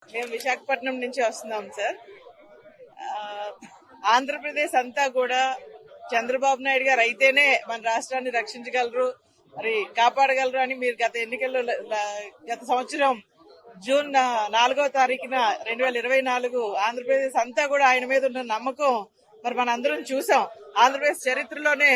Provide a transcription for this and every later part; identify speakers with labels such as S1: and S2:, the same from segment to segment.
S1: మేము విశాఖపట్నం నుంచి వస్తున్నాం సార్. ఆ, ఆంధ్రప్రదేశ్ అంతా కూడా చంద్రబాబు నాయుడు గారు అయితేనే మన రాష్ట్రాన్ని రక్షించగలరు, మరి కాపాడగలరు అని మీరు గత ఎన్నికల్లో గత సంవత్సరం జూన్ 4వ తారీఖున 2024 ఆంధ్రప్రదేశ్ అంతా కూడా ఆయన మీద ఉన్న నమ్మకం మరి మన అందరం చూసాం. ఆంధ్రప్రదేశ్ చరిత్రలోనే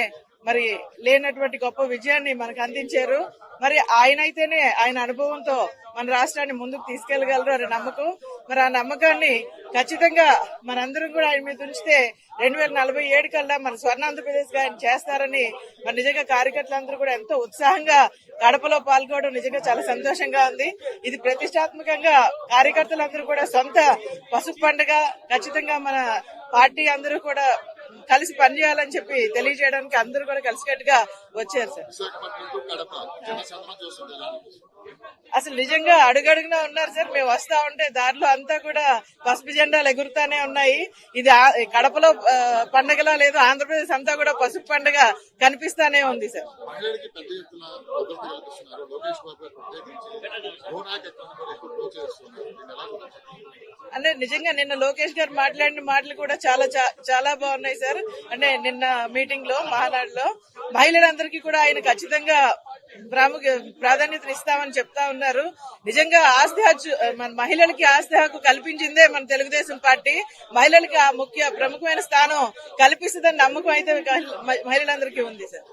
S1: మరి లేనటువంటి గొప్ప విజయాన్ని మనకు అందించారు. మరి ఆయన అయితేనే ఆయన అనుభవంతో మన రాష్ట్రాన్ని ముందుకు తీసుకెళ్లగలరు అనే నమ్మకం. మరి ఆ నమ్మకాన్ని ఖచ్చితంగా మనందరం కూడా ఆయన మీద ఉంచితే 2047 కల్లా మన స్వర్ణ ఆంధ్రప్రదేశ్ గా ఆయన చేస్తారని మరి నిజంగా కార్యకర్తలందరూ కూడా ఎంతో ఉత్సాహంగా కడపలో పాల్గొనడం నిజంగా చాలా సంతోషంగా ఉంది. ఇది ప్రతిష్టాత్మకంగా కార్యకర్తలందరూ కూడా సొంత పసుపు పండుగ ఖచ్చితంగా మన పార్టీ అందరూ కూడా కలిసి పనిచేయాలని చెప్పి తెలియజేయడానికి అందరూ కూడా కలిసికట్టుగా వచ్చారు సార్. అసలు నిజంగా అడుగడుగునా ఉన్నారు సార్. మేము వస్తా ఉంటే దారిలో అంతా కూడా పసుపు జెండాలు ఎగురుతానే ఉన్నాయి. ఇది కడపలో పండగలా లేదు, ఆంధ్రప్రదేశ్ అంతా కూడా పసుపు పండుగ కనిపిస్తానే ఉంది సార్. అంటే నిజంగా నిన్న లోకేష్ గారు మాట్లాడిన మాటలు కూడా చాలా బాగున్నాయి సార్. అంటే నిన్న మీటింగ్ లో మహానాడులో మహిళలందరికీ కూడా ఆయన ఖచ్చితంగా ప్రాధాన్యత ఇస్తామని చెప్తా ఉన్నారు. నిజంగా మన మహిళలకి ఆస్తి హక్కు కల్పించిందే మన తెలుగుదేశం పార్టీ. మహిళలకి ఆ ప్రముఖమైన స్థానం కల్పిస్తుందని నమ్మకం అయితే మహిళలందరికీ ఉంది సార్.